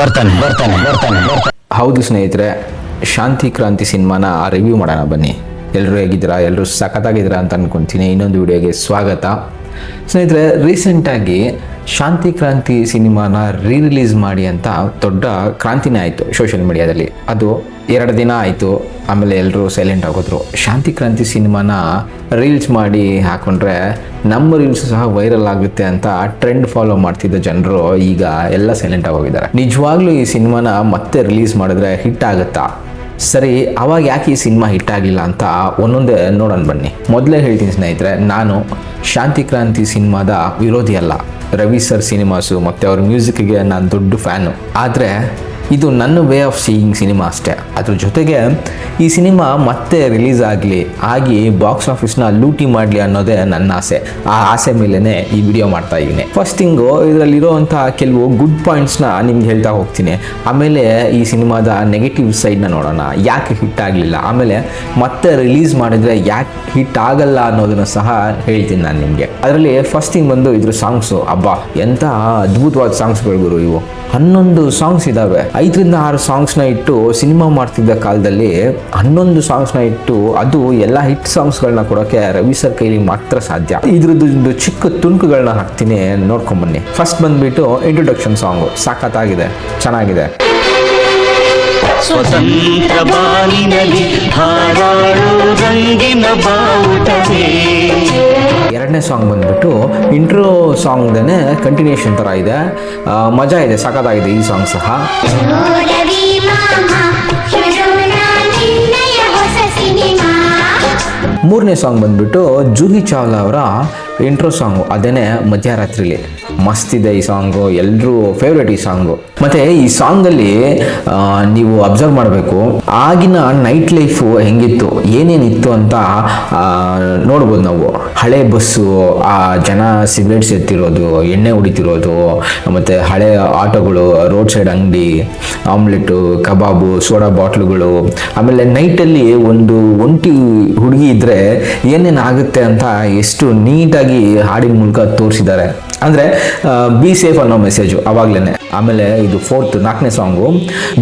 ಬರ್ತಾನೆ. ಹೌದು ಸ್ನೇಹಿತರೆ, ಶಾಂತಿ ಕ್ರಾಂತಿ ಸಿನಿಮಾನ ರಿವ್ಯೂ ಮಾಡೋಣ ಬನ್ನಿ. ಎಲ್ಲರೂ ಹೇಗಿದ್ದೀರಾ? ಎಲ್ಲರೂ ಸಖತ್ತಾಗಿದ್ದೀರಾ ಅಂತ ಅಂದ್ಕೊತೀನಿ. ಇನ್ನೊಂದು ವಿಡಿಯೋಗೆ ಸ್ವಾಗತ. ಸ್ನೇಹಿತರೆ, ರೀಸೆಂಟಾಗಿ ಶಾಂತಿ ಕ್ರಾಂತಿ ಸಿನಿಮಾನ ರಿಲೀಸ್ ಮಾಡಿ ಅಂತ ದೊಡ್ಡ ಕ್ರಾಂತಿನೇ ಆಯಿತು ಸೋಷಿಯಲ್ ಮೀಡಿಯಾದಲ್ಲಿ. ಅದು 2 ದಿನ ಆಯಿತು, ಆಮೇಲೆ ಎಲ್ಲರೂ ಸೈಲೆಂಟ್ ಆಗೋದ್ರು. ಶಾಂತಿ ಕ್ರಾಂತಿ ಸಿನಿಮಾನ ರೀಲ್ಸ್ ಮಾಡಿ ಹಾಕೊಂಡ್ರೆ ನಮ್ಮ ರೀಲ್ಸ್ ಸಹ ವೈರಲ್ ಆಗುತ್ತೆ ಅಂತ ಟ್ರೆಂಡ್ ಫಾಲೋ ಮಾಡ್ತಿದ್ದ ಜನರು ಈಗ ಎಲ್ಲ ಸೈಲೆಂಟ್ ಆಗೋಗಿದ್ದಾರೆ. ನಿಜವಾಗ್ಲೂ ಈ ಸಿನಿಮಾನ ಮತ್ತೆ ರಿಲೀಸ್ ಮಾಡಿದ್ರೆ ಹಿಟ್ ಆಗುತ್ತಾ? ಸರಿ, ಅವಾಗ ಯಾಕೆ ಈ ಸಿನಿಮಾ ಹಿಟ್ ಆಗಲಿಲ್ಲ ಅಂತ ಒಂದೊಂದೇ ನೋಡೋಣ ಬನ್ನಿ. ಮೊದಲೇ ಹೇಳ್ತೀನಿ ಸ್ನೇಹಿತರೆ, ನಾನು ಶಾಂತಿ ಕ್ರಾಂತಿ ಸಿನಿಮಾದ ವಿರೋಧಿ ಅಲ್ಲ. ರವಿ ಸರ್ ಸಿನಿಮಾಸು ಮತ್ತು ಅವ್ರ ಮ್ಯೂಸಿಕ್ಗೆ ನಾನು ದೊಡ್ಡ ಫ್ಯಾನು. ಆದರೆ ಇದು ನನ್ನ ವೇ ಆಫ್ ಸೀಯಿಂಗ್ ಸಿನಿಮಾ ಅಷ್ಟೇ. ಅದ್ರ ಜೊತೆಗೆ ಈ ಸಿನಿಮಾ ಮತ್ತೆ ರಿಲೀಸ್ ಆಗಿ ಬಾಕ್ಸ್ ಆಫೀಸ್ನ ಲೂಟಿ ಮಾಡಲಿ ಅನ್ನೋದೇ ನನ್ನ ಆಸೆ. ಆ ಆಸೆ ಮೇಲೇ ಈ ವಿಡಿಯೋ ಮಾಡ್ತಾ ಇದ್ದೀನಿ. ಫಸ್ಟ್ ಥಿಂಗು, ಇದರಲ್ಲಿರೋವಂಥ ಕೆಲವು ಗುಡ್ ಪಾಯಿಂಟ್ಸ್ನ ನಿಮ್ಗೆ ಹೇಳ್ತಾ ಹೋಗ್ತೀನಿ. ಆಮೇಲೆ ಈ ಸಿನಿಮಾದ ನೆಗೆಟಿವ್ ಸೈಡ್ನ ನೋಡೋಣ, ಯಾಕೆ ಹಿಟ್ ಆಗಲಿಲ್ಲ, ಆಮೇಲೆ ಮತ್ತೆ ರಿಲೀಸ್ ಮಾಡಿದ್ರೆ ಯಾಕೆ ಹಿಟ್ ಆಗಲ್ಲ ಅನ್ನೋದನ್ನು ಸಹ ಹೇಳ್ತೀನಿ ನಾನು ನಿಮಗೆ. ಅದರಲ್ಲಿ ಫಸ್ಟ್ ಥಿಂಗ್ ಬಂದು ಇದ್ರ ಸಾಂಗ್ಸು. ಅಬ್ಬಾ, ಎಂಥ ಅದ್ಭುತವಾದ ಸಾಂಗ್ಸ್ಗಳು ಗುರು ಇವು. 11 ಸಾಂಗ್ಸ್ ಇದ್ದಾವೆ. 5ರಿಂದ 6 ಸಾಂಗ್ಸ್ನ ಇಟ್ಟು ಸಿನಿಮಾ ಮಾಡ್ತಿದ್ದ ಕಾಲದಲ್ಲಿ 11 ಸಾಂಗ್ಸ್ನ ಇಟ್ಟು ಅದು ಎಲ್ಲ ಹಿಟ್ ಸಾಂಗ್ಸ್ಗಳನ್ನ ಕೊಡೋಕ್ಕೆ ರವಿ ಸರ್ ಕೈಲಿ ಮಾತ್ರ ಸಾಧ್ಯ. ಇದ್ರದ್ದು ಚಿಕ್ಕ ತುಣುಕುಗಳನ್ನ ಹಾಕ್ತೀನಿ, ನೋಡ್ಕೊಂಬನ್ನಿ. ಫಸ್ಟ್ ಬಂದ್ಬಿಟ್ಟು ಇಂಟ್ರೊಡಕ್ಷನ್ ಸಾಂಗು ಸಖತ್ತಾಗಿದೆ, ಚೆನ್ನಾಗಿದೆ. ಸ್ವತಂತ್ರ ಬಾನಿನಲ್ಲಿ ಹಾರಾಡು ರಂಗಿನ ಬಾವುಟವೇ. 2ನೇ ಸಾಂಗ್ ಬಂದ್ಬಿಟ್ಟು ಇಂಟ್ರೋ ಸಾಂಗ್ದೇ ಕಂಟಿನ್ಯೂಷನ್ ಥರ ಇದೆ, ಮಜಾ ಇದೆ, ಸಖತ್ತಾಗಿದೆ ಈ ಸಾಂಗ್ ಸಹ. 3ನೇ ಸಾಂಗ್ ಬಂದ್ಬಿಟ್ಟು ಜೂಹಿ ಚಾವ್ಲಾ ಅವರ ಇಂಟ್ರೋ ಸಾಂಗು, ಅದೇನೆ ಮಧ್ಯರಾತ್ರಿಲಿ. ಮಸ್ತಿದೆ ಈ ಸಾಂಗು, ಎಲ್ಲರೂ ಫೇವ್ರೇಟ್ ಈ ಸಾಂಗು. ಮತ್ತು ಈ ಸಾಂಗಲ್ಲಿ ನೀವು ಅಬ್ಸರ್ವ್ ಮಾಡಬೇಕು, ಆಗಿನ ನೈಟ್ ಲೈಫು ಹೆಂಗಿತ್ತು, ಏನೇನಿತ್ತು ಅಂತ ನೋಡ್ಬೋದು ನಾವು. ಹಳೆ ಬಸ್ಸು, ಆ ಜನ ಸಿಗರೇಟ್ಸ್ ಎತ್ತಿರೋದು, ಎಣ್ಣೆ ಹೊಡಿತಿರೋದು, ಮತ್ತು ಹಳೆ ಆಟೋಗಳು, ರೋಡ್ ಸೈಡ್ ಅಂಗಡಿ, ಆಮ್ಲೆಟ್ಟು, ಕಬಾಬು, ಸೋಡಾ ಬಾಟ್ಲುಗಳು. ಆಮೇಲೆ ನೈಟಲ್ಲಿ ಒಂದು ಒಂಟಿ ಹುಡುಗಿ ಇದ್ದರೆ ಏನೇನಾಗುತ್ತೆ ಅಂತ ಎಷ್ಟು ನೀಟಾಗಿ ಹಾಡಿನ ಮೂಲಕ ತೋರಿಸಿದ್ದಾರೆ. ಅಂದರೆ ಬಿ ಸೇಫ್ ಅನ್ನೋ ಮೆಸೇಜು ಅವಾಗಲೇ. ಆಮೇಲೆ ಇದು 4ನೇ ಸಾಂಗು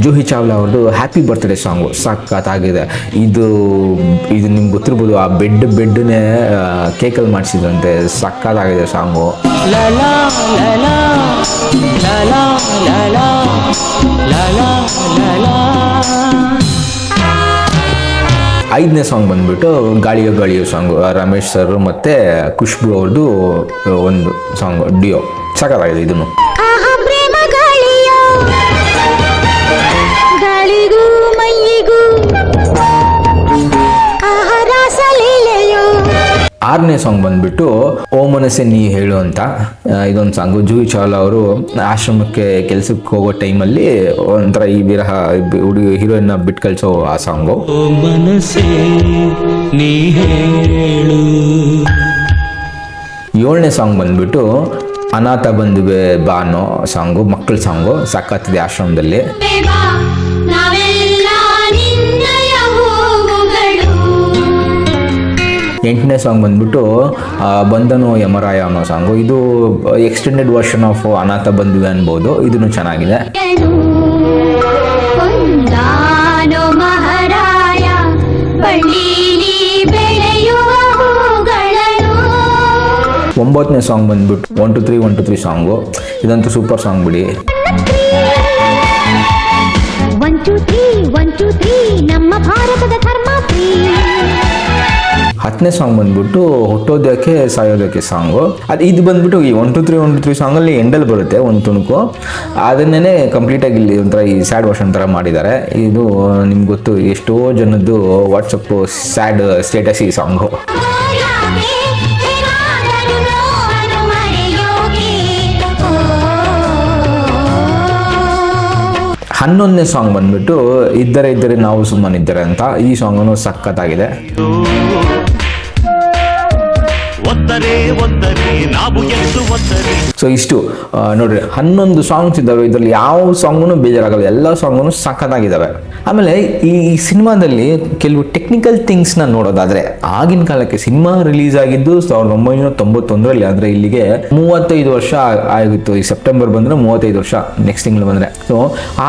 ಜೂಹಿ ಚಾವ್ಲಾ ಅವ್ರದ್ದು ಹ್ಯಾಪಿ ಬರ್ತ್ಡೇ ಸಾಂಗು, ಸಖತ್ತಾಗಿದೆ. ಇದು ನಿಮ್ಗೆ ಗೊತ್ತಿರ್ಬೋದು, ಆ ಬೆಡ್ನೇ ಕೇಕಲ್ಲಿ ಮಾಡಿಸಿದ್ರಂತೆ, ಸಖತ್ತಾಗಿದೆ ಸಾಂಗು. 5ನೇ ಸಾಂಗ್ ಬಂದ್ಬಿಟ್ಟು ಗಾಳಿಯೋ ಸಾಂಗು, ರಮೇಶ್ ಸರ್ ಮತ್ತು ಖುಷ್ಬು ಅವ್ರದ್ದು ಒಂದು ಸಾಂಗು, ಡಿಯೋ, ಸಖತ್ತಾಗಿದೆ ಇದನ್ನು. ಆರನೇ ಸಾಂಗ್ ಬಂದ್ಬಿಟ್ಟು ಓ ಮನಸ್ಸೆ ನೀ ಹೇಳು ಅಂತ, ಇದೊಂದು ಸಾಂಗು. ಜೂಹಿ ಚಾವ್ಲಾ ಅವರು ಆಶ್ರಮಕ್ಕೆ ಕೆಲ್ಸಕ್ಕೆ ಹೋಗೋ ಟೈಮಲ್ಲಿ ಒಂಥರ ಈ ವಿರಹ ಹುಡುಗಿ ಹೀರೋಯಿನ್ನ ಬಿಟ್ಟು ಕಳಿಸೋ ಆ ಸಾಂಗು. 7ನೇ ಸಾಂಗ್ ಬಂದ್ಬಿಟ್ಟು ಅನಾಥ ಬಂಧುವೆ ಬಾ ಅನ್ನೋ ಸಾಂಗು, ಮಕ್ಕಳ ಸಾಂಗು, ಸಖತ್ತಿದೆ ಆಶ್ರಮದಲ್ಲಿ. 8ನೇ ಸಾಂಗ್ ಬಂದ್ಬಿಟ್ಟು ಬಂಧನೋ ಯಮರಾಯ ಅನ್ನೋ ಸಾಂಗು. ಇದು ಎಕ್ಸ್ಟೆಂಡೆಡ್ ವರ್ಷನ್ ಆಫ್ ಅನಾಥ ಬಂಧುವೆ ಅನ್ಬೋದು, ಇದನ್ನು ಚೆನ್ನಾಗಿದೆ. 9ನೇ ಸಾಂಗ್ ಬಂದ್ಬಿಟ್ಟು 1 2 3 1 2 3 ಸಾಂಗು, ಇದಂತೂ ಸೂಪರ್ ಸಾಂಗ್ ಬಿಡಿ. 1 2 3 1 2 3 ನಮ್ಮ ಭಾರತದ ಧರ್ಮ. 10ನೇ ಸಾಂಗ್ ಬಂದ್ಬಿಟ್ಟು ಹುಟ್ಟೋದಕ್ಕೆ ಸಾಯೋದಕ್ಕೆ ಸಾಂಗು. ಇದು ಬಂದ್ಬಿಟ್ಟು ಈ 1 2 3 1 2 3 ಸಾಂಗಲ್ಲಿ ಎಂಡಲ್ಲಿ ಬರುತ್ತೆ ಒಂದು ತುಣುಕು, ಅದನ್ನೇ ಕಂಪ್ಲೀಟಾಗಿ ಇಲ್ಲಿ ಒಂಥರ ಈ ಸ್ಯಾಡ್ ವರ್ಷನ್ ಥರ ಮಾಡಿದ್ದಾರೆ. ಇದು ನಿಮ್ಗೆ ಗೊತ್ತು, ಎಷ್ಟೋ ಜನದ್ದು ವಾಟ್ಸಪ್ಪು ಸ್ಯಾಡ್ ಸ್ಟೇಟಸ್ ಈ ಸಾಂಗು. 11ನೇ ಸಾಂಗ್ ಬಂದ್ಬಿಟ್ಟು ಇದ್ದರೆ ನಾವು ಸುಮ್ಮನಿದ್ದರೆ ಅಂತ, ಈ ಸಾಂಗನು ಸಖತ್ತಾಗಿದೆ. ಸೊ ಇಷ್ಟು ನೋಡ್ರಿ, 11 ಸಾಂಗ್ಸ್ ಇದ್ದಾವೆ. ಇದರಲ್ಲಿ ಯಾವ ಸಾಂಗ್ನು ಬೇಜಾರಾಗಲ್ಲ, ಎಲ್ಲ ಸಾಂಗ್ನು ಸಖತ್ತಾಗಿದ್ದಾವೆ. ಆಮೇಲೆ ಈ ಸಿನಿಮಾದಲ್ಲಿ ಕೆಲವು ಟೆಕ್ನಿಕಲ್ ಥಿಂಗ್ಸ್ನ ನೋಡೋದಾದ್ರೆ, ಆಗಿನ ಕಾಲಕ್ಕೆ ಸಿನಿಮಾ ರಿಲೀಸ್ ಆಗಿದ್ದು 1991ರಲ್ಲಿ, ಆದರೆ ಇಲ್ಲಿಗೆ 35 ವರ್ಷ ಆಗಿತ್ತು. ಈ ಸೆಪ್ಟೆಂಬರ್ ಬಂದರೆ 35 ವರ್ಷ, ನೆಕ್ಸ್ಟ್ ತಿಂಗಳು ಬಂದರೆ. ಸೊ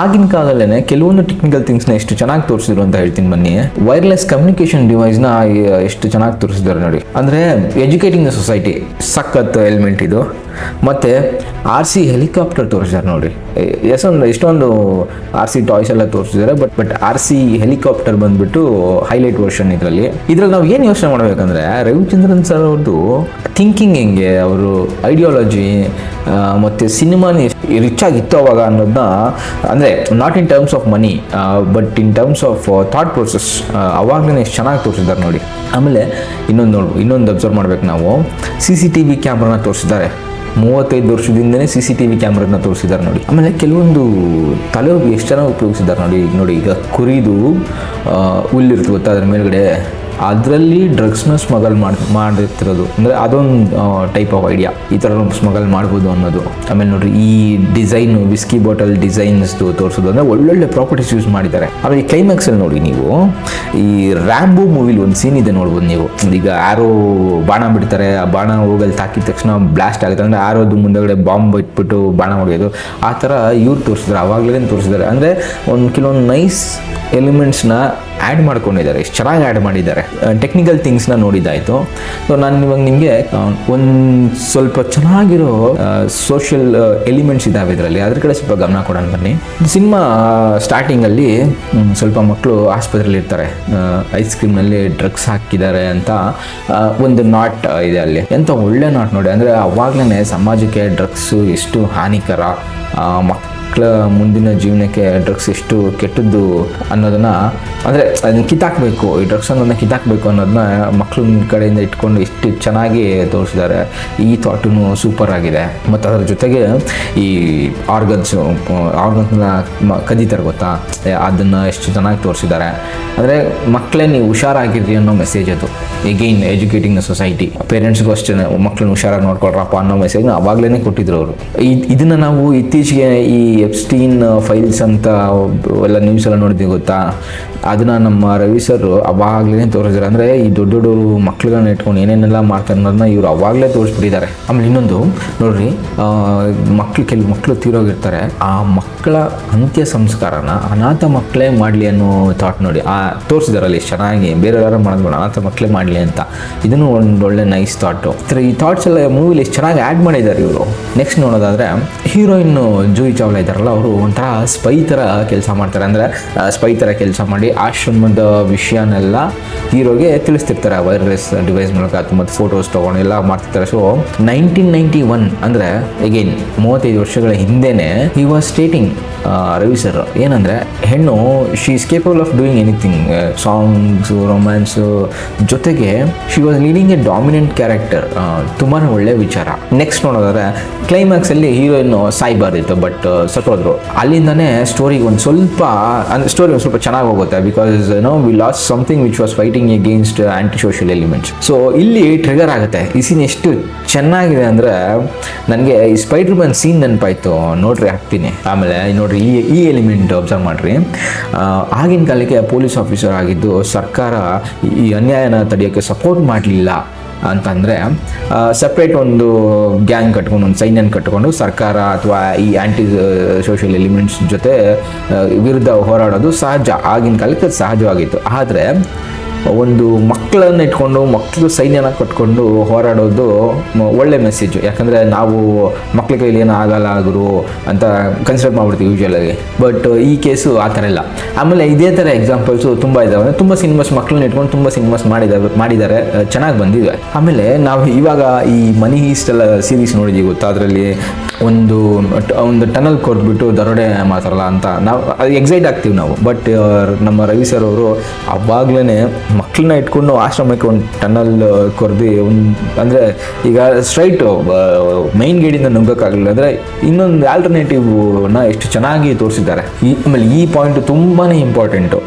ಆಗಿನ ಕಾಲದಲ್ಲೇ ಕೆಲವೊಂದು ಟೆಕ್ನಿಕಲ್ ಥಿಂಗ್ಸ್ನ ಎಷ್ಟು ಚೆನ್ನಾಗಿ ತೋರಿಸಿದ್ರು ಅಂತ ಹೇಳ್ತೀನಿ ಬನ್ನಿ. ವೈರ್ಲೆಸ್ ಕಮ್ಯುನಿಕೇಶನ್ ಡಿವೈಸ್ನ ಎಷ್ಟು ಚೆನ್ನಾಗಿ ತೋರಿಸಿದ್ದಾರೆ ನೋಡಿ. ಅಂದರೆ ಎಜುಕೇಟಿಂಗ್ ದ ಸೊಸೈಟಿ ಸಖತ್ ಎಲಿಮೆಂಟ್ ಇದು. ಮತ್ತು RC ಹೆಲಿಕಾಪ್ಟರ್ ತೋರಿಸಿದ್ದಾರೆ ನೋಡಿ. ಎಷ್ಟೊಂದು RC ಟಾಯ್ಸ್ ಎಲ್ಲ ತೋರಿಸಿದ್ದಾರೆ, ಬಟ್ RC ಹೆಲಿಕಾಪ್ಟರ್ ಬಂದ್ಬಿಟ್ಟು ಹೈಲೈಟ್ ವರ್ಷನ್ ಇದರಲ್ಲಿ ನಾವು ಏನು ಯೋಚನೆ ಮಾಡಬೇಕಂದ್ರೆ ರವಿಚಂದ್ರನ್ ಸರ್ ಅವ್ರದ್ದು ಥಿಂಕಿಂಗ್ ಹೆಂಗೆ, ಅವರು ಐಡಿಯಾಲಜಿ ಮತ್ತು ಸಿನಿಮಾನ ರಿಚ್ ಆಗಿತ್ತು ಅವಾಗ ಅನ್ನೋದನ್ನ, ಅಂದರೆ not in terms of money but in terms of thought process ಅವಾಗಲೇ ಎಷ್ಟು ಚೆನ್ನಾಗಿ ತೋರಿಸಿದ್ದಾರೆ ನೋಡಿ. ಆಮೇಲೆ ಇನ್ನೊಂದು ಅಬ್ಸರ್ವ್ ಮಾಡ್ಬೇಕು ನಾವು, CCTV ಕ್ಯಾಮ್ರಾನ ತೋರಿಸಿದ್ದಾರೆ. 35 ವರ್ಷದಿಂದನೇ CCTV ಕ್ಯಾಮ್ರಾನ ತೋರಿಸಿದ್ದಾರೆ ನೋಡಿ. ಆಮೇಲೆ ಕೆಲವೊಂದು ತಲೆ ಎಷ್ಟು ಚೆನ್ನಾಗಿ ಉಪಯೋಗಿಸಿದ್ದಾರೆ ನೋಡಿ. ಈಗ ಕುರಿದು ಹುಲ್ಲಿರ್ತು ಗೊತ್ತಾ, ಅದ್ರ ಮೇಲ್ಗಡೆ ಅದರಲ್ಲಿ ಡ್ರಗ್ಸ್ನ ಸ್ಮಗಲ್ ಮಾಡಿರ್ತಿರೋದು, ಅಂದರೆ ಅದೊಂದು ಟೈಪ್ ಆಫ್ ಐಡಿಯಾ, ಈ ಥರ ಸ್ಮಗಲ್ ಮಾಡ್ಬೋದು ಅನ್ನೋದು. ಆಮೇಲೆ ನೋಡ್ರಿ ಈ ಡಿಸೈನು ವಿಸ್ಕಿ ಬಾಟಲ್ ಡಿಸೈನ್ಸ್ದು ತೋರಿಸೋದು, ಅಂದರೆ ಒಳ್ಳೊಳ್ಳೆ ಪ್ರಾಪರ್ಟೀಸ್ ಯೂಸ್ ಮಾಡಿದ್ದಾರೆ. ಆಮೇಲೆ ಈ ಕ್ಲೈಮ್ಯಾಕ್ಸಲ್ಲಿ ನೋಡಿ ನೀವು, ಈ ರ್ಯಾಂಬೋ ಮೂವಿಲಿ ಒಂದು ಸೀನ್ ಇದೆ ನೋಡ್ಬೋದು ನೀವು. ಈಗ ಆರೋ ಬಾಣ ಬಿಡ್ತಾರೆ, ಆ ಬಾಣ ಹೋಗಲ್ಲಿ ತಾಕಿದ ತಕ್ಷಣ ಬ್ಲಾಸ್ಟ್ ಆಗುತ್ತೆ, ಅಂದರೆ ಆರೋದು ಮುಂದೆಗಡೆ ಬಾಂಬ್ ಇಟ್ಬಿಟ್ಟು ಬಾಣ ಹೊಡೆಯೋದು, ಆ ಥರ ಇವ್ರು ತೋರಿಸಿದ್ದಾರೆ, ಆವಾಗಲೇ ತೋರಿಸಿದ್ದಾರೆ. ಅಂದರೆ ಕೆಲವೊಂದು ನೈಸ್ ಎಲಿಮೆಂಟ್ಸ್ನ ಆ್ಯಡ್ ಮಾಡ್ಕೊಂಡಿದ್ದಾರೆ, ಎಷ್ಟು ಚೆನ್ನಾಗಿ ಆ್ಯಡ್ ಮಾಡಿದ್ದಾರೆ. ಟೆಕ್ನಿಕಲ್ ಥಿಂಗ್ಸ್ನ ನೋಡಿದ್ದಾಯಿತು. ಸೊ ನಾನು ಇವಾಗ ನಿಮಗೆ ಒಂದು ಸ್ವಲ್ಪ ಚೆನ್ನಾಗಿರೋ ಸೋಷಿಯಲ್ ಎಲಿಮೆಂಟ್ಸ್ ಇದ್ದಾವೆ ಇದರಲ್ಲಿ, ಅದ್ರ ಕಡೆ ಸ್ವಲ್ಪ ಗಮನ ಕೊಡೋಣ ಬನ್ನಿ. ಸಿನಿಮಾ ಸ್ಟಾರ್ಟಿಂಗಲ್ಲಿ ಸ್ವಲ್ಪ ಮಕ್ಕಳು ಆಸ್ಪತ್ರೆಯಲ್ಲಿ ಇರ್ತಾರೆ, ಐಸ್ ಕ್ರೀಮ್ನಲ್ಲಿ ಡ್ರಗ್ಸ್ ಹಾಕಿದ್ದಾರೆ ಅಂತ ಒಂದು ನಾಟ್ ಇದೆ ಅಲ್ಲಿ. ಎಂಥ ಒಳ್ಳೆ ನಾಟ್ ನೋಡಿ. ಅಂದರೆ ಅವಾಗಲೇ ಸಮಾಜಕ್ಕೆ ಡ್ರಗ್ಸು ಎಷ್ಟು ಹಾನಿಕರ, ಮಕ್ಕಳ ಮುಂದಿನ ಜೀವನಕ್ಕೆ ಡ್ರಗ್ಸ್ ಎಷ್ಟು ಕೆಟ್ಟದ್ದು ಅನ್ನೋದನ್ನು, ಅಂದರೆ ಅದನ್ನು ಕಿತ್ತಾಕಬೇಕು, ಈ ಡ್ರಗ್ಸ್ ಅನ್ನೋದನ್ನ ಕಿತ್ತಾಕಬೇಕು ಅನ್ನೋದನ್ನ ಮಕ್ಕಳ ಕಡೆಯಿಂದ ಇಟ್ಕೊಂಡು ಎಷ್ಟು ಚೆನ್ನಾಗಿ ತೋರಿಸಿದ್ದಾರೆ. ಈ ಥಾಟು ಸೂಪರ್ ಆಗಿದೆ. ಮತ್ತು ಅದರ ಜೊತೆಗೆ ಈ ಆರ್ಗನ್ಸ್ನ ಕದೀತಾರೆ ಗೊತ್ತಾ, ಅದನ್ನು ಎಷ್ಟು ಚೆನ್ನಾಗಿ ತೋರಿಸಿದ್ದಾರೆ. ಅಂದರೆ ಮಕ್ಕಳೇ ನೀವು ಹುಷಾರಾಗಿರ್ರಿ ಅನ್ನೋ ಮೆಸೇಜ್ ಅದು. ಎಗೈನ್ ಎಜುಕೇಟಿಂಗ್ ದ ಸೊಸೈಟಿ, ಪೇರೆಂಟ್ಸ್ಗೂ ಅಷ್ಟೇ ಮಕ್ಕಳನ್ನ ಹುಷಾರಾಗಿ ನೋಡ್ಕೊಳ್ರಪ್ಪ ಅನ್ನೋ ಮೆಸೇಜ್ನ ಅವಾಗಲೇ ಕೊಟ್ಟಿದ್ರು ಅವರು. ಇದನ್ನು ನಾವು ಇತ್ತೀಚೆಗೆ ಈ ಎಪ್ಸ್ಟೀನ್ ಫೈಲ್ಸ್ ಅಂತ ಎಲ್ಲ ನ್ಯೂಸ್ ಎಲ್ಲ ನೋಡಿದ್ದೀವಿ ಗೊತ್ತಾ, ಅದನ್ನು ನಮ್ಮ ರವಿ ಸರ್ ಅವಾಗಲೇ ತೋರಿಸಿದ್ದಾರೆ. ಅಂದರೆ ಈ ದೊಡ್ಡ ದೊಡ್ಡವರು ಮಕ್ಳುಗಳನ್ನ ಇಟ್ಕೊಂಡು ಏನೇನೆಲ್ಲ ಮಾಡ್ತಾರೆ ಅನ್ನೋದನ್ನ ಇವರು ಅವಾಗಲೇ ತೋರಿಸ್ಬಿಟ್ಟಿದ್ದಾರೆ. ಆಮೇಲೆ ಇನ್ನೊಂದು ನೋಡ್ರಿ, ಕೆಲವು ಮಕ್ಕಳು ತೀರೋಗಿರ್ತಾರೆ, ಆ ಮಕ್ಕಳ ಅಂತ್ಯ ಸಂಸ್ಕಾರನ ಅನಾಥ ಮಕ್ಕಳೇ ಮಾಡಲಿ ಅನ್ನೋ ಥಾಟ್ ನೋಡಿ ತೋರಿಸಿದಾರಲ್ಲಿ ಎಷ್ಟು ಚೆನ್ನಾಗಿ. ಬೇರೆ ಯಾರು ಮಾಡೋದು ಅನಾಥ ಮಕ್ಕಳೇ ಮಾಡಲಿ ಅಂತ, ಇದನ್ನು ಒಂದು ಒಳ್ಳೆ ನೈಸ್ ಥಾಟು. ಈ ಥಾಟ್ಸ್ ಎಲ್ಲ ಮೂವಿಲಿ ಎಷ್ಟು ಚೆನ್ನಾಗಿ ಆ್ಯಡ್ ಮಾಡಿದ್ದಾರೆ ಇವರು. ನೆಕ್ಸ್ಟ್ ನೋಡೋದಾದರೆ ಹೀರೋಯಿನ್ ಜೂಹಿ ಚಾವ್ಲಾ ಇದ್ದಾರಲ್ಲ, ಅವರು ಒಂಥರ ಸ್ಪೈ ಥರ ಕೆಲಸ ಮಾಡ್ತಾರೆ. ಅಂದರೆ ಸ್ಪೈ ಥರ ಕೆಲಸ ಮಾಡಿ ಆಶ್ರಮದ ವಿಷಯನೆಲ್ಲ ಹೀರೋಗೆ ತಿಳಿಸ್ತಿರ್ತಾರೆ ವೈರ್ಲೆಸ್ ಡಿವೈಸ್ ಮೂಲಕ, ಮತ್ತು ಫೋಟೋಸ್ ತೊಗೊಂಡು ಎಲ್ಲ ಮಾಡ್ತಿರ್ತಾರೆ. ಸೊ 1991 ಅಂದರೆ ಎಗೈನ್ 35 ವರ್ಷಗಳ ಹಿಂದೆನೇ he was stating Ravi sir ಏನಂದರೆ, ಹೆಣ್ಣು she is capable of doing anything, songs, romance ಜೊತೆಗೆ she was leading a dominant character. ತುಂಬಾ ಒಳ್ಳೆ ವಿಚಾರ. ನೆಕ್ಸ್ಟ್ ನೋಡೋದಾದ್ರೆ ಕ್ಲೈಮ್ಯಾಕ್ಸಲ್ಲಿ ಹೀರೋಯಿನ್ ಸಾಯ್ಬಾರ್ದಿತ್ತು, ಬಟ್ ಸತ್ತೋದ್ರು. ಅಲ್ಲಿಂದನೇ ಸ್ಟೋರಿಗೆ ಒಂದು ಸ್ವಲ್ಪ ಚೆನ್ನಾಗಿ ಹೋಗುತ್ತೆ. Because we last something which was fighting against aunty social elements. So ಇಲ್ಲಿ ಟ್ರಿಗರ್ ಆಗುತ್ತೆ. ಈ ಸೀನ್ ಎಷ್ಟು ಚೆನ್ನಾಗಿದೆ ಅಂದರೆ ನನಗೆ ಈ ಸ್ಪೈಡರ್ ಮ್ಯಾನ್ ಸೀನ್ ನೆನಪಾಯಿತು, ನೋಡ್ರಿ ಹಾಕ್ತೀನಿ. ಆಮೇಲೆ ನೋಡ್ರಿ ಈ ಎಲಿಮೆಂಟ್ ಅಬ್ಸರ್ವ್ ಮಾಡಿರಿ. ಆಗಿನ ಕಾಲಕ್ಕೆ ಪೊಲೀಸ್ ಆಫೀಸರ್ ಆಗಿದ್ದು ಸರ್ಕಾರ ಈ ಅನ್ಯಾಯನ ತಡೆಯೋಕ್ಕೆ ಸಪೋರ್ಟ್ ಮಾಡಲಿಲ್ಲ ಅಂತಂದರೆ ಸಪ್ರೇಟ್ ಒಂದು ಗ್ಯಾಂಗ್ ಕಟ್ಕೊಂಡು, ಒಂದು ಸೈನ್ಯನ ಕಟ್ಕೊಂಡು ಸರ್ಕಾರ ಅಥವಾ ಈ ಆ್ಯಂಟಿ ಸೋಷಿಯಲ್ ಎಲಿಮೆಂಟ್ಸ್ ಜೊತೆ ವಿರುದ್ಧ ಹೋರಾಡೋದು ಸಹಜ, ಆಗಿನ ಕಾಲಕ್ಕೆ ಸಹಜವಾಗಿತ್ತು. ಆದರೆ ಒಂದು ಮಕ್ಕಳನ್ನ ಇಟ್ಕೊಂಡು ಮಕ್ಕಳು ಸೈನ್ಯನ ಕಟ್ಕೊಂಡು ಹೋರಾಡೋದು ಒಳ್ಳೆ ಮೆಸೇಜು. ಯಾಕಂದರೆ ನಾವು ಮಕ್ಕಳ ಕೈಲಿ ಏನೂ ಆಗಲ್ಲ ಗುರು ಅಂತ ಕನ್ಸಿಡರ್ ಮಾಡ್ಬಿಡ್ತೀವಿ ಯೂಶ್ವಲಾಗಿ, ಬಟ್ ಈ ಕೇಸು ಆ ಥರ ಇಲ್ಲ. ಆಮೇಲೆ ಇದೇ ಥರ ಎಕ್ಸಾಂಪಲ್ಸು ತುಂಬ ಇದ್ದಾವೆ. ತುಂಬ ಸಿನಿಮಾಸ್ ಮಕ್ಕಳನ್ನ ಇಟ್ಕೊಂಡು ತುಂಬ ಸಿನಿಮಾಸ್ ಮಾಡಿದ್ದಾರೆ, ಚೆನ್ನಾಗಿ ಬಂದಿದೆ. ಆಮೇಲೆ ನಾವು ಇವಾಗ ಈ ಮನಿ ಹೀಸ್ಟ್ ಎಲ್ಲ ಸೀರೀಸ್ ನೋಡಿದ್ದೀವಿ ಗೊತ್ತಾ, ಅದರಲ್ಲಿ ಒಂದು ಟನಲ್ ಕೊರ್ದ್ಬಿಟ್ಟು ದರೋಡೆ ಮಾಡ್ತಾರಲ್ಲ ಅಂತ ನಾವು ಎಕ್ಸೈಟ್ ಆಗ್ತೀವಿ ನಾವು. ಬಟ್ ನಮ್ಮ ರವಿ ಸರ್ ಅವರು ಅವಾಗಲೇ ಮಕ್ಕಳನ್ನ ಇಟ್ಕೊಂಡು ಆಶ್ರಮಕ್ಕೆ ಒಂದು ಟನಲ್ ಕೊರ್ದು ಅಂದರೆ ಈಗ ಸ್ಟ್ರೈಟ್ ಮೈನ್ ಗೇಟಿಂದ ನುಗ್ಗೋಕ್ಕಾಗಲಿಲ್ಲ ಅಂದರೆ ಇನ್ನೊಂದು ಆಲ್ಟರ್ನೇಟಿವ್ನ ಎಷ್ಟು ಚೆನ್ನಾಗಿ ತೋರಿಸಿದ್ದಾರೆ. ಆಮೇಲೆ ಈ ಪಾಯಿಂಟು ತುಂಬಾ ಇಂಪಾರ್ಟೆಂಟು.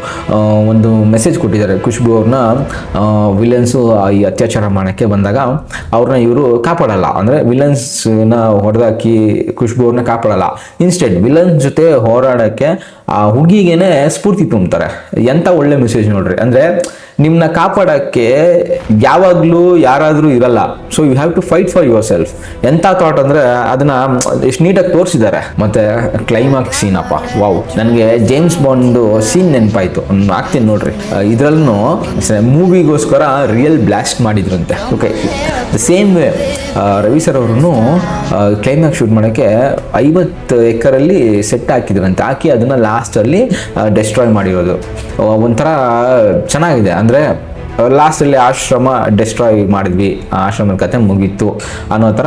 ಒಂದು ಮೆಸೇಜ್ ಕೊಟ್ಟಿದ್ದಾರೆ, ಖುಷ್ಬು ಅವ್ರನ್ನ ವಿಲನ್ಸು ಈ ಅತ್ಯಾಚಾರ ಮಾಡೋಕ್ಕೆ ಬಂದಾಗ ಅವ್ರನ್ನ ಇವರು ಕಾಪಾಡಲ್ಲ, ಅಂದರೆ ವಿಲನ್ಸ್ನ ಹೊಡೆದಾಕಿ ಖುಷ್ಬು ಅವ್ರನ್ನ ಕಾಪಾಡಲ್ಲ. ಇನ್ಸ್ಟೆಡ್ ವಿಲನ್ಸ್ ಜೊತೆ ಹೋರಾಡೋಕ್ಕೆ ಆ ಹುಡುಗಿಗೇನೆ ಸ್ಫೂರ್ತಿ ತುಂಬ್ತಾರೆ. ಎಂಥ ಒಳ್ಳೆ ಮೆಸೇಜ್ ನೋಡ್ರಿ. ಅಂದರೆ ನಿಮ್ಮನ್ನ ಕಾಪಾಡೋಕ್ಕೆ ಯಾವಾಗಲೂ ಯಾರಾದರೂ ಇರಲ್ಲ. So you have to fight for yourself. ಎಂಥ ಥಾಟ್ ಅಂದರೆ ಅದನ್ನು ಎಷ್ಟು ನೀಟಾಗಿ ತೋರಿಸಿದ್ದಾರೆ. ಮತ್ತು ಕ್ಲೈಮ್ಯಾಕ್ಸ್ ಸೀನ್ ಅಪ್ಪ ವಾವ್, ನನಗೆ ಜೇಮ್ಸ್ ಬಾಂಡ್ ಸೀನ್ ನೆನಪಾಯಿತು. ಹಾಕ್ತೀನಿ ನೋಡ್ರಿ. ಇದರಲ್ಲೂ ಮೂವಿಗೋಸ್ಕರ ರಿಯಲ್ ಬ್ಲಾಸ್ಟ್ ಮಾಡಿದ್ರಂತೆ. Okay, the same way Ravi sir ಅವ್ರೂ ಕ್ಲೈಮ್ಯಾಕ್ಸ್ ಶೂಟ್ ಮಾಡೋಕ್ಕೆ 50 ಎಕರಲ್ಲಿ ಸೆಟ್ ಹಾಕಿದ್ರಂತೆ. ಹಾಕಿ ಅದನ್ನು ಲಾಸ್ಟಲ್ಲಿ ಡೆಸ್ಟ್ರಾಯ್ ಮಾಡಿರೋದು ಒಂಥರ ಚೆನ್ನಾಗಿದೆ. ಅಂದರೆ ಲಾಸ್ಟಲ್ಲಿ ಆಶ್ರಮ ಡೆಸ್ಟ್ರಾಯ್ ಮಾಡಿದ್ವಿ, ಆಶ್ರಮದ ಕತೆ ಮುಗೀತು ಅನ್ನೋ ಥರ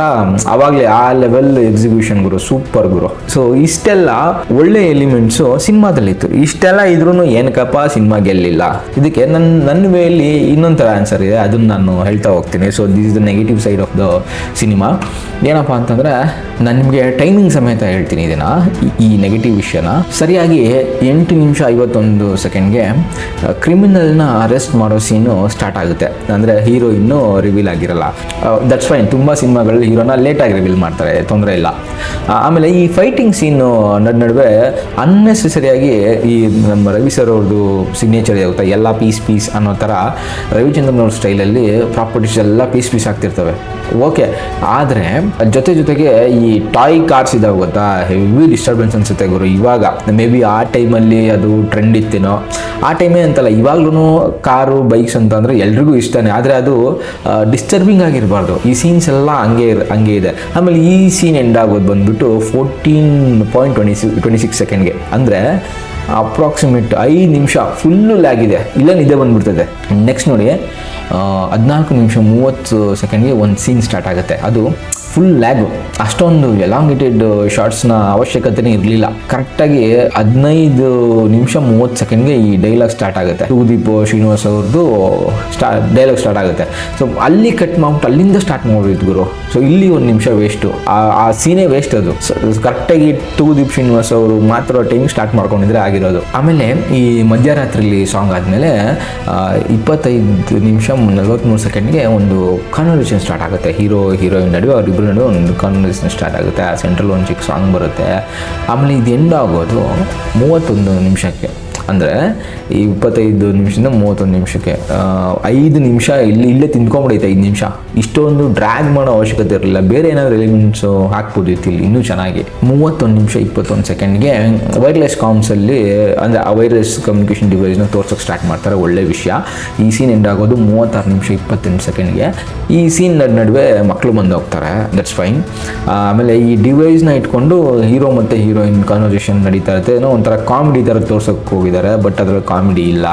ಆವಾಗಲೇ ಆ ಲೆವೆಲ್ ಎಕ್ಸಿಕ್ಯೂಷನ್ ಗುರು, ಸೂಪರ್ ಗುರು. ಸೊ ಇಷ್ಟೆಲ್ಲ ಒಳ್ಳೆ ಎಲಿಮೆಂಟ್ಸು ಸಿನಿಮಾದಲ್ಲಿತ್ತು. ಇಷ್ಟೆಲ್ಲ ಇದ್ರೂ ಏನಕ್ಕಪ್ಪ ಸಿನಿಮಾ ಗೆಲ್ಲಿಲ್ಲ? ಇದಕ್ಕೆ ನನ್ನ ವೇಲಿ ಇನ್ನೊಂದು ಥರ ಆನ್ಸರ್ ಇದೆ, ಅದನ್ನು ನಾನು ಹೇಳ್ತಾ ಹೋಗ್ತೀನಿ. So this is the negative side of the cinema. ಏನಪ್ಪ ಅಂತಂದರೆ ನಾನು ನಿಮಗೆ ಟೈಮಿಂಗ್ ಸಮೇತ ಹೇಳ್ತೀನಿ ಇದನ್ನು, ಈ ನೆಗೆಟಿವ್ ವಿಷಯನ. ಸರಿಯಾಗಿ 8 ನಿಮಿಷ 51 ಸೆಕೆಂಡ್ಗೆ ಕ್ರಿಮಿನಲ್ನ ಅರೆಸ್ಟ್ ಮಾಡೋ ಸೀನು ಸ್ಟಾರ್ಟ್ ಆಗುತ್ತೆ. ಅಂದರೆ ಹೀರೋ ಇನ್ನೂ ರಿವೀಲ್ ಆಗಿರಲ್ಲ. That's fine. ತುಂಬ ಸಿನಿಮಾಗಳಲ್ಲಿ ಹೀರೋನ ಲೇಟಾಗಿ ರಿವೀಲ್ ಮಾಡ್ತಾರೆ, ತೊಂದರೆ ಇಲ್ಲ. ಆಮೇಲೆ ಈ ಫೈಟಿಂಗ್ ಸೀನು ನಡುವೆ ಅನ್ನೆಸೆಸರಿಯಾಗಿ ಈ ನಮ್ಮ ರವಿ ಸರ್ ಅವ್ರದ್ದು ಸಿಗ್ನೇಚರ್ ಆಗುತ್ತೆ, ಎಲ್ಲ ಪೀಸ್ ಅನ್ನೋ ಥರ ರವಿಚಂದ್ರನ್ ಅವ್ರ ಸ್ಟೈಲಲ್ಲಿ ಪ್ರಾಪರ್ಟೀಸ್ ಎಲ್ಲ ಪೀಸ್ ಆಗ್ತಿರ್ತವೆ. ಓಕೆ, ಆದರೆ ಜೊತೆಗೆ ಈ ಟಾಯ್ ಕಾರ್ಸ್ ಇದಾವೆ ಗೊತ್ತಾ, ಹೆವಿ ಡಿಸ್ಟರ್ಬೆನ್ಸ್ ಅನಿಸುತ್ತೆ ಗುರು. ಇವಾಗ ಮೇ ಬಿ ಆ ಟೈಮಲ್ಲಿ ಅದು ಟ್ರೆಂಡ್ ಇತ್ತೇನೋ, ಆ ಟೈಮೇ ಅಂತಲ್ಲ, ಇವಾಗ್ಲೂ ಕಾರು ಬೈಕ್ಸ್ ಅಂತಂದರೆ ಎಲ್ರಿಗೂ ಇಷ್ಟನೇ. ಆದರೆ ಅದು ಡಿಸ್ಟರ್ಬಿಂಗ್ ಆಗಿರಬಾರ್ದು. ಈ ಸೀನ್ಸ್ ಎಲ್ಲ ಹಂಗೆ ಇದೆ. ಆಮೇಲೆ ಈ ಸೀನ್ ಎಂಡ್ ಆಗೋದು ಬಂದ್ಬಿಟ್ಟು 14.26 ಸೆಕೆಂಡ್ಗೆ. ಅಂದರೆ ಅಪ್ರಾಕ್ಸಿಮೇಟ್ 5 ನಿಮಿಷ ಫುಲ್ಲು ಲ್ಯಾಗ್ ಇದೆ. ಇಲ್ಲ ನಿದ್ದೆ ಬಂದ್ಬಿಡ್ತದೆ. ನೆಕ್ಸ್ಟ್ ನೋಡಿ 14 ನಿಮಿಷ 30 ಸೆಕೆಂಡ್ಗೆ ಒಂದು ಸೀನ್ ಸ್ಟಾರ್ಟ್ ಆಗುತ್ತೆ. ಅದು ಫುಲ್ ಲ್ಯಾಗು. ಅಷ್ಟೊಂದು ಎಲಾಂಗೇಟೆಡ್ ಶಾರ್ಟ್ಸ್ನ ಅವಶ್ಯಕತೆನೇ ಇರಲಿಲ್ಲ. ಕರೆಕ್ಟಾಗಿ 15 ನಿಮಿಷ 30 ಸೆಕೆಂಡ್ಗೆ ಈ ಡೈಲಾಗ್ ಸ್ಟಾರ್ಟ್ ಆಗುತ್ತೆ. ತೂಗುದೀಪ್ ಶ್ರೀನಿವಾಸ್ ಅವ್ರದ್ದು ಡೈಲಾಗ್ ಸ್ಟಾರ್ಟ್ ಆಗುತ್ತೆ. ಸೊ ಅಲ್ಲಿ ಕಟ್ ಮಾಡ್ಬಿಟ್ಟು ಅಲ್ಲಿಂದ ಸ್ಟಾರ್ಟ್ ಮಾಡಿದ್ರು ಗುರು. ಸೊ ಇಲ್ಲಿ 1 ನಿಮಿಷ ವೇಸ್ಟು. ಆ ಸೀನೇ ವೇಸ್ಟ್. ಅದು ಕರೆಕ್ಟಾಗಿ ತೂಗುದೀಪ್ ಶ್ರೀನಿವಾಸ್ ಅವರು ಮಾತ್ರ ಟೈಮ್ ಸ್ಟಾರ್ಟ್ ಮಾಡ್ಕೊಂಡಿದ್ರೆ ಆಗಿರೋದು. ಆಮೇಲೆ ಈ ಮಧ್ಯರಾತ್ರಿಲಿ ಸಾಂಗ್ ಆದಮೇಲೆ 25 ನಿಮಿಷ 43 ಸೆಕೆಂಡ್ಗೆ ಒಂದು ಕಾನ್ವರ್ಸೇಷನ್ ಸ್ಟಾರ್ಟ್ ಆಗುತ್ತೆ. ಹೀರೋಯಿನ್ ನಡುವೆ ಅವರಿಬ್ಬರು ನಡುವೆ ಒಂದು ಕಾನ್ವರ್ಸೇಷನ್ ಸ್ಟಾರ್ಟ್ ಆಗುತ್ತೆ. ಆ ಸೆಂಟ್ರಲ್ ಒಂದು ಚಿಕ್ಕ ಸಾಂಗ್ ಬರುತ್ತೆ. ಆಮೇಲೆ ಇದು ಎಂಡ್ ಆಗೋದು 31 ನಿಮಿಷಕ್ಕೆ. ಅಂದರೆ ಈ 25 ನಿಮಿಷದಿಂದ 31 ನಿಮಿಷಕ್ಕೆ 5 ನಿಮಿಷ ಇಲ್ಲೇ ತಿಂದ್ಕೊಂಬಿಡೈತೆ. 5 ನಿಮಿಷ ಇಷ್ಟೊಂದು ಡ್ರ್ಯಾಗ್ ಮಾಡೋ ಅವಶ್ಯಕತೆ ಇರಲಿಲ್ಲ. ಬೇರೆ ಏನಾದರೂ ಎಲಿಮೆಂಟ್ಸು ಹಾಕ್ಬೋದಿತ್ತು ಇಲ್ಲಿ ಇನ್ನೂ ಚೆನ್ನಾಗಿ. 31 ನಿಮಿಷ 21 ಸೆಕೆಂಡ್ಗೆ ವೈರ್ಲೆಸ್ ಕಾಮ್ಸಲ್ಲಿ, ಅಂದರೆ ಆ ವೈರ್ಲೆಸ್ ಕಮ್ಯುನಿಕೇಷನ್ ಡಿವೈಸ್ನ ತೋರ್ಸೋಕ್ಕೆ ಸ್ಟಾರ್ಟ್ ಮಾಡ್ತಾರೆ. ಒಳ್ಳೆ ವಿಷಯ. ಈ ಸೀನ್ ಎಂಡ್ ಆಗೋದು 36 ನಿಮಿಷ 28 ಸೆಕೆಂಡ್ಗೆ. ಈ ಸೀನ್ ನಡುವೆ ಮಕ್ಕಳು ಬಂದು ಹೋಗ್ತಾರೆ. That's fine. ಆಮೇಲೆ ಈ ಡಿವೈಸ್ನ ಇಟ್ಕೊಂಡು ಹೀರೋ ಮತ್ತು ಹೀರೋಯಿನ್ ಕಾನ್ವರ್ಸೇಷನ್ ನಡೀತಾ ಇರುತ್ತೆ. ಏನೋ ಒಂಥರ ಕಾಮಿಡಿ ಥರ ತೋರ್ಸೋಕ್ಕೆ ಹೋಗಿದ್ದಾರೆ. ಬಟ್ ಅದರಲ್ಲಿ ಕಾಮಿಡಿ ಇಲ್ಲ.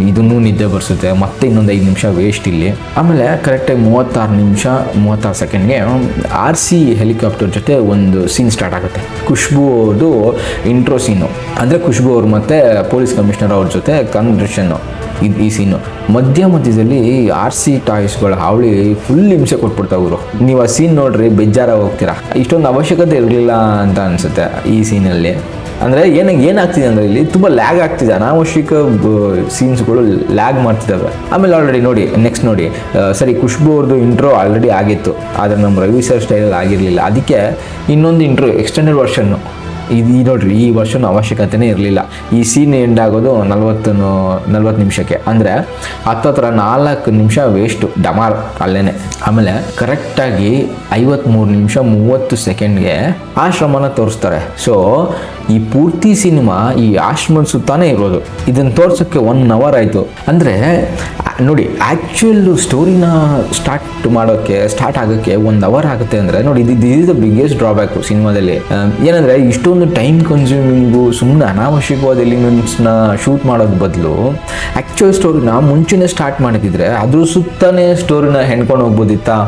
ಇದನ್ನು ನಿದ್ದೆ ಬರ್ಸುತ್ತೆ. ಮತ್ತೆ ಇನ್ನೊಂದು 5 ನಿಮಿಷ ವೇಸ್ಟ್ ಇಲ್ಲಿ. ಆಮೇಲೆ ಕರೆಕ್ಟಾಗಿ 36 ನಿಮಿಷ 36 ಸೆಕೆಂಡ್ಗೆ RC ಹೆಲಿಕಾಪ್ಟರ್ ಜೊತೆ ಒಂದು ಸೀನ್ ಸ್ಟಾರ್ಟ್ ಆಗುತ್ತೆ. ಖುಷ್ಬು ಅವ್ರದ್ದು ಇಂಟ್ರೋ ಸೀನು. ಅಂದರೆ ಖುಷ್ಬು ಅವ್ರು ಮತ್ತು ಪೊಲೀಸ್ ಕಮಿಷನರ್ ಅವ್ರ ಜೊತೆ ಕನ್ವರ್ಸೇಷನ್ನು. ಈ ಸೀನು ಮಧ್ಯದಲ್ಲಿ RC ಟಾಯ್ಸ್ಗಳ ಹಾವಳಿ ಫುಲ್ ಹಿಂಸೆ ಕೊಟ್ಬಿಡ್ತಾವೆ ಅವರು. ನೀವು ಆ ಸೀನ್ ನೋಡ್ರಿ ಬೇಜಾರ ಹೋಗ್ತೀರಾ. ಇಷ್ಟೊಂದು ಅವಶ್ಯಕತೆ ಇರಲಿಲ್ಲ ಅಂತ ಅನಿಸುತ್ತೆ ಈ ಸೀನಲ್ಲಿ. ಅಂದರೆ ಏನಾಗ್ತಿದೆ ಅಂದರೆ ಇಲ್ಲಿ ತುಂಬ ಲ್ಯಾಗ್ ಆಗ್ತಿದೆ. ಅನಾವಶ್ಯಕ ಸೀನ್ಸ್ಗಳು ಲ್ಯಾಗ್ ಮಾಡ್ತಿದ್ದಾವೆ. ಆಮೇಲೆ ಆಲ್ರೆಡಿ ನೋಡಿ ನೆಕ್ಸ್ಟ್ ನೋಡಿ, ಸರಿ ಖುಷ್ಬು ಅವ್ರದ್ದು ಇಂಟ್ರೋ ಆಲ್ರೆಡಿ ಆಗಿತ್ತು, ಆದರೆ ನಮ್ಮ ರವಿ ಸರ್ ಸ್ಟೈಲಲ್ಲಿ ಆಗಿರಲಿಲ್ಲ. ಅದಕ್ಕೆ ಇನ್ನೊಂದು ಇಂಟ್ರೋ ಎಕ್ಸ್ಟೆಂಡೆಡ್ ವರ್ಷನ್ನು ಇದು ನೋಡ್ರಿ. ಈ ವರ್ಷನ ಅವಶ್ಯಕತೆನೇ ಇರಲಿಲ್ಲ. ಈ ಸೀನ್ ಎಂಡ್ ಆಗೋದು 40 ನಿಮಿಷಕ್ಕೆ. ಅಂದರೆ ಹತ್ತತ್ರ 4 ನಿಮಿಷ ವೇಸ್ಟು ಡಮಾರ್ ಅಲ್ಲೇನೆ. ಆಮೇಲೆ ಕರೆಕ್ಟಾಗಿ 53 ನಿಮಿಷ 30 ಸೆಕೆಂಡ್ಗೆ ಆಶ್ರಮನ ತೋರಿಸ್ತಾರೆ. ಸೊ ಈ ಪೂರ್ತಿ ಸಿನಿಮಾ ಈ ಆಶ್ರಮದ ಸುತ್ತಾನೇ ಇರೋದು. ಇದನ್ನು ತೋರ್ಸೋಕ್ಕೆ 1 ಅವರ್ ಆಯಿತು. ಅಂದರೆ ನೋಡಿ, ಆ್ಯಕ್ಚುಯಲ್ ಸ್ಟೋರಿನ ಸ್ಟಾರ್ಟ್ ಆಗೋಕ್ಕೆ 1 ಅವರ್ ಆಗುತ್ತೆ. ಅಂದರೆ ನೋಡಿ, this is the biggest drawback ಸಿನಿಮಾದಲ್ಲಿ. ಏನಂದರೆ ಇಷ್ಟೊಂದು ಟೈಮ್ ಕನ್ಸ್ಯೂಮಿಂಗು, ಸುಮ್ಮನೆ ಅನಾವಶ್ಯಕವಾದ ಎಲಿಮೆಂಟ್ಸ್ನ ಶೂಟ್ ಮಾಡೋದು ಬದಲು ಆ್ಯಕ್ಚುಯಲ್ ಸ್ಟೋರಿನ ಮುಂಚೆನೇ ಸ್ಟಾರ್ಟ್ ಮಾಡಿದ್ರೆ ಅದ್ರ ಸುತ್ತನೇ ಸ್ಟೋರಿನ ಹೆಣ್ಕೊಂಡು ಹೋಗ್ಬೋದಿತ್ತಾ,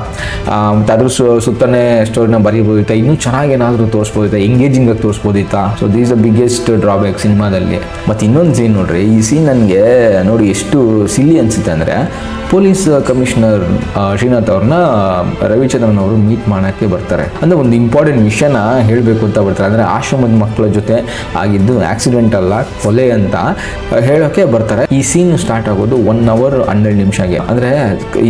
ಮತ್ತು ಅದ್ರ ಸುತ್ತನೇ ಸ್ಟೋರಿನ ಬರೀಬೋದಿತ್ತಾ, ಇನ್ನೂ ಚೆನ್ನಾಗಿ ಏನಾದರೂ ತೋರಿಸ್ಬೋದಿತ್ತಾ, ಎಂಗೇಜಿಂಗಾಗಿ ತೋರಿಸ್ಬೋದಿತ್ತಾ. So this the biggest drawback ಸಿನಿಮಾದಲ್ಲಿ. ಮತ್ತು ಇನ್ನೊಂದು ಸೀನ್ ನೋಡ್ರಿ, ಈ ಸೀನ್ ನನಗೆ ನೋಡಿ ಎಷ್ಟು ಸಿಲ್ಲಿ ಅನಿಸುತ್ತೆ ಅಂದರೆ, ಪೊಲೀಸ್ ಕಮಿಷನರ್ ಶ್ರೀನಾಥ್ ಅವ್ರನ್ನ ರವಿಚಂದ್ರನ್ ಅವರು ಮೀಟ್ ಮಾಡೋಕ್ಕೆ ಬರ್ತಾರೆ. ಅಂದರೆ ಒಂದು ಇಂಪಾರ್ಟೆಂಟ್ ವಿಷಯನ ಹೇಳಬೇಕು ಅಂತ ಬರ್ತಾರೆ. ಅಂದರೆ ಆಶ್ರಮದ ಮಕ್ಕಳ ಜೊತೆ ಆಗಿದ್ದು ಆಕ್ಸಿಡೆಂಟ್ ಅಲ್ಲ, ಕೊಲೆ ಅಂತ ಹೇಳೋಕ್ಕೆ ಬರ್ತಾರೆ. ಈ ಸೀನ್ ಸ್ಟಾರ್ಟ್ ಆಗೋದು 1 ಅವರ್ 12 ನಿಮಿಷಗೆ. ಅಂದರೆ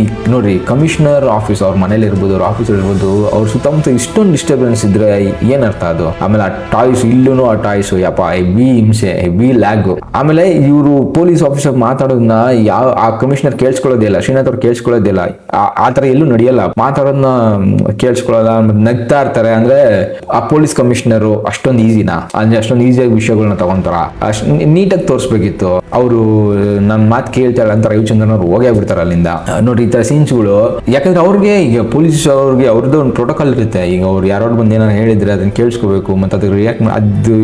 ಈ ಈ ನೋಡ್ರಿ ಕಮಿಷನರ್ ಆಫೀಸ್ ಅವ್ರ ಮನೇಲಿ ಇರ್ಬೋದು, ಅವ್ರ ಆಫೀಸ್ ಇರ್ಬೋದು, ಅವ್ರ ಸುತ್ತಮುತ್ತ ಇಷ್ಟೊಂದು ಡಿಸ್ಟರ್ಬೆನ್ಸ್ ಇದ್ರೆ ಏನರ್ಥ ಅದು? ಆಮೇಲೆ ಆ ಟಾಯ್ಸ್, ಇಲ್ಲೂ ಆ ಟಾಯ್ಸ್ ಯಪ್ಪ ಹೆವಿ ಹಿಂಸೆ, ಹೆವಿ ಲ್ಯಾಗ್. ಆಮೇಲೆ ಇವರು ಪೊಲೀಸ್ ಆಫೀಸರ್ ಮಾತಾಡೋದನ್ನ ಆ ಕಮಿಷನರ್ ಕೇಳಿಸ್ಕೊಳ್ಳೋದಿಲ್ಲ, ಶ್ರೀನಾಥ್ ಅವ್ರು ಕೇಳಿಸ್ಕೊಳ್ಳೋದಿಲ್ಲ. ಆ ಥರ ಎಲ್ಲೂ ನಡೆಯಲ್ಲ. ಮಾತಾಡೋದನ್ನ ಕೇಳಿಸ್ಕೊಳ್ಳೋಲ್ಲ, ನಗ್ತಾ ಇರ್ತಾರೆ. ಅಂದ್ರೆ ಆ ಪೊಲೀಸ್ ಕಮಿಷನರು ಅಷ್ಟೊಂದು ಈಸಿನಾ? ಅಂದ್ರೆ ಅಷ್ಟೊಂದು ಈಸಿಯಾಗಿ ವಿಷಯಗಳನ್ನ ತಗೊಂತಾರ? ನೀಟಾಗಿ ತೋರಿಸ್ಬೇಕಿತ್ತು. ಅವರು ನನ್ನ ಮಾತು ಕೇಳ್ತಾಳೆ ಅಂತ ರವಿಚಂದ್ರನ್ ಅವ್ರು ಹೋಗೇ ಬಿಡ್ತಾರೆ ಅಲ್ಲಿಂದ. ನೋಡ್ರಿ ಈ ತರ ಸೀನ್ಸ್ಗಳು, ಯಾಕಂದ್ರೆ ಅವ್ರಿಗೆ ಈಗ ಪೊಲೀಸ್ ಅವ್ರಿಗೆ ಅವ್ರದ್ದು ಒಂದು ಪ್ರೋಟೋಕಾಲ್ ಇರುತ್ತೆ. ಈಗ ಅವ್ರು ಯಾರು ಬಂದು ಏನಾರು ಹೇಳಿದ್ರೆ ಅದನ್ನ ಕೇಳಿಸ್ಕೋಬೇಕು, ಮತ್ತೆ ಅದಕ್ಕೆ ರಿಯಾಕ್ಟ್ ಅದು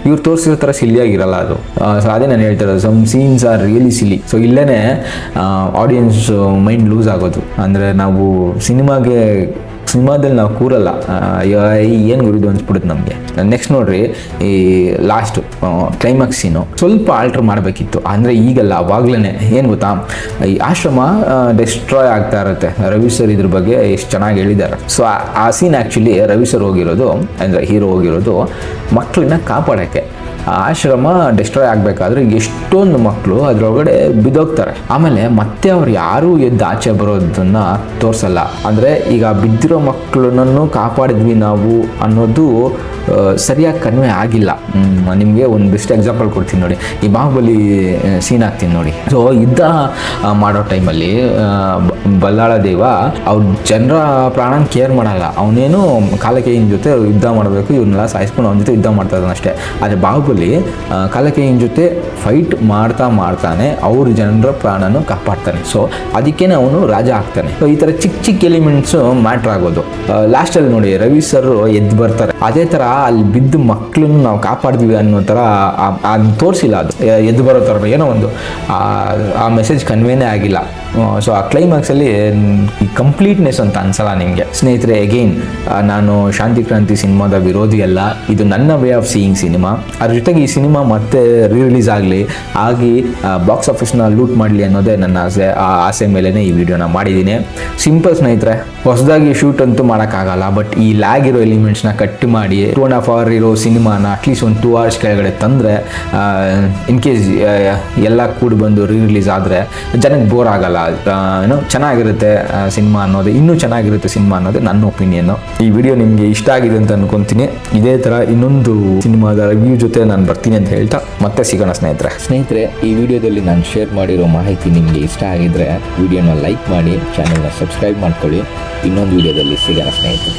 ಇವ್ರು ತೋರಿಸಿರೋ ತರ ಸಿಲಿಯಾಗಿರಲ್ಲ ಅದು. ಸೊ ಅದೇ ನಾನು ಹೇಳ್ತಾ ಇರೋದು, some scenes are really silly. So ಇಲ್ಲೇನೆ ಆಡಿಯನ್ಸ್ ಮೈಂಡ್ ಲೂಸ್ ಆಗೋದು. ಅಂದ್ರೆ ನಾವು ಸಿನಿಮಾದಲ್ಲಿ ನಾವು ಕೂರಲ್ಲ, ಏನು ಗುರಿದು ಅನ್ಸ್ಬಿಡುತ್ತೆ ನಮಗೆ. ನೆಕ್ಸ್ಟ್ ನೋಡ್ರಿ, ಈ ಲಾಸ್ಟ್ ಕ್ಲೈಮ್ಯಾಕ್ಸ್ ಸೀನು ಸ್ವಲ್ಪ ಆಲ್ಟರ್ ಮಾಡಬೇಕಿತ್ತು. ಅಂದರೆ ಈಗಲ್ಲ, ಅವಾಗ್ಲೇ ಏನು ಗೊತ್ತಾ, ಈ ಆಶ್ರಮ ಡಿಸ್ಟ್ರಾಯ್ ಆಗ್ತಾ ಇರುತ್ತೆ. ರವಿ ಸರ್ ಇದ್ರ ಬಗ್ಗೆ ಎಷ್ಟು ಚೆನ್ನಾಗಿ ಹೇಳಿದ್ದಾರೆ. ಸೊ ಆ ಸೀನ್ ಆ್ಯಕ್ಚುಲಿ ರವಿ ಸರ್ ಹೋಗಿರೋದು, ಅಂದರೆ ಹೀರೋ ಹೋಗಿರೋದು ಮಕ್ಕಳನ್ನ ಕಾಪಾಡೋಕ್ಕೆ. ಆಶ್ರಮ ಡಿಸ್ಟ್ರಾಯ್ ಆಗಬೇಕಾದ್ರೆ ಎಷ್ಟೊಂದು ಮಕ್ಕಳು ಅದರೊಳಗಡೆ ಬಿದ್ದೋಗ್ತಾರೆ. ಆಮೇಲೆ ಮತ್ತೆ ಅವ್ರು ಯಾರೂ ಎದ್ದು ಆಚೆ ಬರೋದನ್ನ ತೋರಿಸಲ್ಲ. ಅಂದರೆ ಈಗ ಬಿದ್ದಿರೋ ಮಕ್ಕಳನ್ನು ಕಾಪಾಡಿದ್ವಿ ನಾವು ಅನ್ನೋದು ಸರಿಯಾಗಿ ಕನ್ವೆ ಆಗಿಲ್ಲ. ನಿಮಗೆ ಒಂದು ಬೆಸ್ಟ್ ಎಕ್ಸಾಂಪಲ್ ಕೊಡ್ತೀನಿ ನೋಡಿ. ಈ ಬಾಹುಬಲಿ ಸೀನ್ ಹಾಕ್ತೀನಿ ನೋಡಿ. ಸೊ ಯುದ್ಧ ಮಾಡೋ ಟೈಮಲ್ಲಿ ಬಲ್ಲಾಳ ದೇವ ಅವ್ರ ಜನರ ಪ್ರಾಣನ ಕೇರ್ ಮಾಡಲ್ಲ. ಅವನೇನು ಕಾಲಕೇಯಿನ ಜೊತೆ ಯುದ್ಧ ಮಾಡಬೇಕು, ಇವ್ರನ್ನೆಲ್ಲ ಸಾಯಿಸ್ಕೊಂಡು ಅವನ ಜೊತೆ ಯುದ್ಧ ಮಾಡ್ತಾ ಇದ್ದಾನೆ ಅಷ್ಟೇ. ಆದರೆ ಬಾಹುಬಲಿ ಕಾಲಕೇಯಿನ ಜೊತೆ ಫೈಟ್ ಮಾಡ್ತಾನೆ ಅವ್ರ ಜನರ ಪ್ರಾಣನೂ ಕಾಪಾಡ್ತಾನೆ. ಸೊ ಅದಕ್ಕೇನೆ ಅವನು ರಾಜ ಆಗ್ತಾನೆ. ಸೊ ಈ ಥರ ಚಿಕ್ಕ ಎಲಿಮೆಂಟ್ಸು ಮ್ಯಾಟ್ರ್ ಆಗೋದು. ಲಾಸ್ಟಲ್ಲಿ ನೋಡಿ ರವಿ ಸರ್ ಎದ್ದು ಬರ್ತಾರೆ. ಅದೇ ಥರ ಅಲ್ಲಿ ಬಿದ್ದು ಮಕ್ಕಳನ್ನು ನಾವು ಕಾಪಾಡ್ತೀವಿ ಅನ್ನೋ ಥರ ಅದನ್ನ ತೋರಿಸಿಲ್ಲ. ಅದು ಎದ್ದು ಬರೋ ಥರ ಏನೋ ಒಂದು ಆ ಮೆಸೇಜ್ ಕನ್ವೇನೇ ಆಗಿಲ್ಲ. ಸೊ ಆ ಕ್ಲೈಮ್ಯಾಕ್ಸಲ್ಲಿ ಈ ಕಂಪ್ಲೀಟ್ನೆಸ್ ಅಂತ ಅನ್ಸಲ್ಲ ನಿಮಗೆ. ಸ್ನೇಹಿತರೆ, ಅಗೈನ್ ನಾನು ಶಾಂತಿ ಕ್ರಾಂತಿ ಸಿನಿಮಾದ ವಿರೋಧಿ ಅಲ್ಲ. ಇದು ನನ್ನ ವೇ ಆಫ್ ಸೀಯಿಂಗ್ ಸಿನಿಮಾ. ಅದ್ರ ಜೊತೆಗೆ ಈ ಸಿನಿಮಾ ಮತ್ತೆ ರಿಲೀಸ್ ಆಗಿ ಬಾಕ್ಸ್ ಆಫೀಸ್ನ ಲೂಟ್ ಮಾಡಲಿ ಅನ್ನೋದೇ ನನ್ನ ಆಸೆ. ಆ ಆಸೆ ಮೇಲೇ ಈ ವಿಡಿಯೋನ ಮಾಡಿದ್ದೀನಿ. ಸಿಂಪಲ್ ಸ್ನೇಹಿತರೆ, ಹೊಸದಾಗಿ ಶೂಟ್ ಅಂತೂ ಮಾಡೋಕ್ಕಾಗಲ್ಲ. ಬಟ್ ಈ ಲ್ಯಾಗ್ ಇರೋ ಎಲಿಮೆಂಟ್ಸ್ನ ಕಟ್ ಮಾಡಿ 2.5 hour ಇರೋ ಸಿನಿಮಾನ ಅಟ್ಲೀಸ್ಟ್ ಒಂದು 2 hours ಕೆಳಗಡೆ ತಂದರೆ, ಇನ್ ಕೇಸ್ ಎಲ್ಲ ಕೂಡಿ ಬಂದು ರಿಲೀಸ್ ಆದರೆ ಜನಕ್ಕೆ ಬೋರ್ ಆಗಲ್ಲ. ಏನೋ ಚೆನ್ನಾಗಿರುತ್ತೆ ಸಿನಿಮಾ ಅನ್ನೋದು, ಇನ್ನೂ ಚೆನ್ನಾಗಿರುತ್ತೆ ಸಿನಿಮಾ ಅನ್ನೋದು ನನ್ನ ಒಪಿನಿಯನ್ನು. ಈ ವಿಡಿಯೋ ನಿಮಗೆ ಇಷ್ಟ ಆಗಿದೆ ಅಂತ ಅನ್ಕೊಂತೀನಿ. ಇದೇ ಥರ ಇನ್ನೊಂದು ಸಿನಿಮಾದ ರಿವ್ಯೂ ಜೊತೆ ನಾನು ಬರ್ತೀನಿ ಅಂತ ಹೇಳ್ತಾ ಮತ್ತೆ ಸಿಗೋಣ ಸ್ನೇಹಿತರೆ. ಈ ವಿಡಿಯೋದಲ್ಲಿ ನಾನು ಶೇರ್ ಮಾಡಿರೋ ಮಾಹಿತಿ ನಿಮಗೆ ಇಷ್ಟ ಆಗಿದ್ರೆ ವಿಡಿಯೋನ ಲೈಕ್ ಮಾಡಿ, ಚಾನೆಲ್ನ ಸಬ್ಸ್ಕ್ರೈಬ್ ಮಾಡ್ಕೊಳ್ಳಿ. ಇನ್ನೊಂದು ವಿಡಿಯೋದಲ್ಲಿ ಸಿಗೋಣ ಸ್ನೇಹಿತರೆ.